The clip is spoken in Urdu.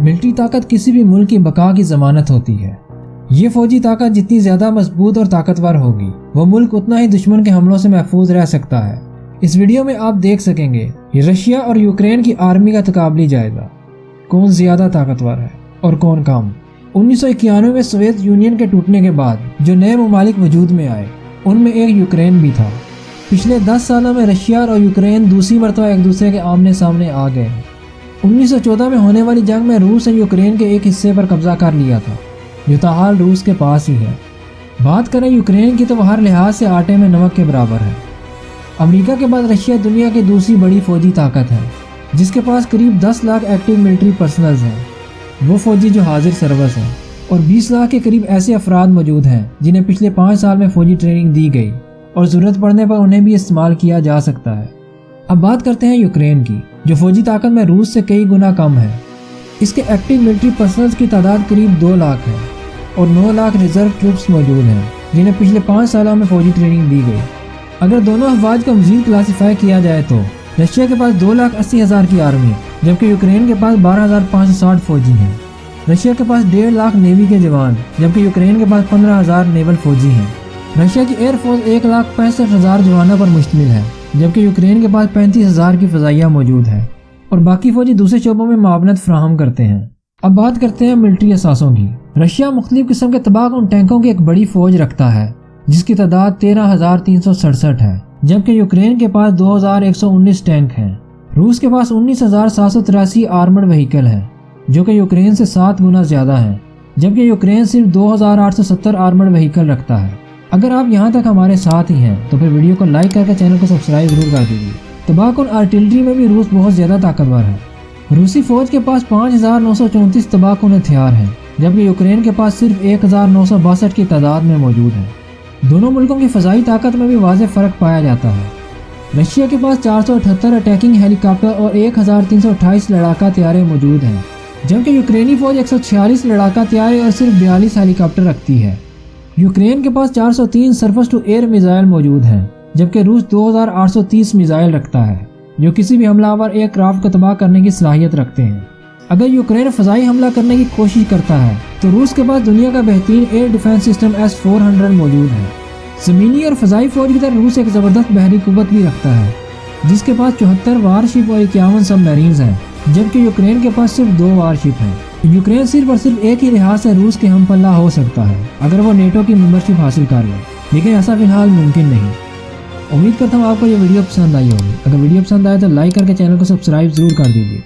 ملٹری طاقت کسی بھی ملک کی بقا کی ضمانت ہوتی ہے۔ یہ فوجی طاقت جتنی زیادہ مضبوط اور طاقتور ہوگی وہ ملک اتنا ہی دشمن کے حملوں سے محفوظ رہ سکتا ہے۔ اس ویڈیو میں آپ دیکھ سکیں گے یہ رشیا اور یوکرین کی آرمی کا تقابلی جائزہ، کون زیادہ طاقتور ہے اور کون کم۔ 1991 میں سوویت یونین کے ٹوٹنے کے بعد جو نئے ممالک وجود میں آئے ان میں ایک یوکرین بھی تھا۔ پچھلے 10 سالوں میں رشیا اور یوکرین دوسری مرتبہ ایک دوسرے کے آمنے سامنے آ گئے ہیں۔ 1914 میں ہونے والی جنگ میں روس نے یوکرین کے ایک حصے پر قبضہ کر لیا تھا جو تاحال روس کے پاس ہی ہے۔ بات کریں یوکرین کی تو وہ ہر لحاظ سے آٹے میں نمک کے برابر ہے۔ امریکہ کے بعد رشیا دنیا کی دوسری بڑی فوجی طاقت ہے جس کے پاس قریب 10 لاکھ ایکٹیو ملٹری پرسنلز ہیں، وہ فوجی جو حاضر سروس ہیں، اور 20 لاکھ کے قریب ایسے افراد موجود ہیں جنہیں پچھلے 5 سال میں فوجی ٹریننگ دی گئی اور ضرورت پڑنے پر انہیں بھی استعمال کیا جا سکتا ہے۔ اب بات کرتے ہیں یوکرین کی جو فوجی طاقت میں روس سے کئی گنا کم ہے۔ اس کے ایکٹیو ملٹری پرسنلز کی تعداد قریب 2 لاکھ ہے اور 9 لاکھ ریزرو ٹروپس موجود ہیں جنہیں پچھلے 5 سالوں میں فوجی ٹریننگ دی گئی۔ اگر دونوں افواج کو مزید کلاسیفائی کیا جائے تو رشیا کے پاس 2,80,000 کی آرمی جبکہ یوکرین کے پاس 12,560 فوجی ہیں۔ رشیا کے پاس 1.5 لاکھ نیوی کے جوان جبکہ یوکرین کے پاس 15,000 نیول فوجی ہیں۔ رشیا کی ایئر فورس 1,65,000 جوانوں پر مشتمل ہے جبکہ یوکرین کے پاس 35,000 کی فضائیہ موجود ہے اور باقی فوجی دوسرے شعبوں میں معاونت فراہم کرتے ہیں۔ اب بات کرتے ہیں ملٹری اثاثوں کی۔ رشیا مختلف قسم کے تباہ کن ٹینکوں کی ایک بڑی فوج رکھتا ہے جس کی تعداد 13,367 ہے جبکہ یوکرین کے پاس 2,119 ٹینک ہیں۔ روس کے پاس 19,783 آرمڈ وہیکل ہیں جو کہ یوکرین سے 7 گنا زیادہ ہیں جبکہ یوکرین صرف 2,870 آرمڈ وہیکل رکھتا ہے۔ اگر آپ یہاں تک ہمارے ساتھ ہی ہیں تو پھر ویڈیو کو لائک کر کے چینل کو سبسکرائب ضرور کر دیجیے۔ تباہ کن آرٹلری میں بھی روس بہت زیادہ طاقتور ہے۔ روسی فوج کے پاس 5,934 تباہ کن ہتھیار ہیں جبکہ یوکرین کے پاس صرف 1,962 کی تعداد میں موجود ہیں۔ دونوں ملکوں کی فضائی طاقت میں بھی واضح فرق پایا جاتا ہے۔ رشیا کے پاس 478 اٹیکنگ ہیلی کاپٹر اور 1,328 لڑاکا طیارے موجود ہیں جبکہ یوکرینی فوج 146 لڑاکا طیارے اور صرف 42 ہیلی کاپٹر رکھتی ہے۔ یوکرین کے پاس 403 سرفس ٹو ایئر میزائل موجود ہیں جبکہ روس 2,830 میزائل رکھتا ہے جو کسی بھی حملہ آور ایئر کرافٹ کو تباہ کرنے کی صلاحیت رکھتے ہیں۔ اگر یوکرین فضائی حملہ کرنے کی کوشش کرتا ہے تو روس کے پاس دنیا کا بہترین ایئر ڈیفنس سسٹم S-400 موجود ہے۔ زمینی اور فضائی فوج کی طرح روس ایک زبردست بحری قوت بھی رکھتا ہے جس کے پاس 74 وار شپ اور 51 سب میرینز ہیں جبکہ یوکرین کے پاس صرف 2 وار شپ ہیں۔ یوکرین صرف اور صرف ایک ہی لحاظ سے روس کے ہم پلہ ہو سکتا ہے اگر وہ نیٹو کی ممبرشپ حاصل کر لے، لیکن ایسا فی الحال ممکن نہیں۔ امید کرتا ہوں آپ کو یہ ویڈیو پسند آئی ہوگی۔ اگر ویڈیو پسند آئے تو لائک کر کے چینل کو سبسکرائب ضرور کر دیجیے۔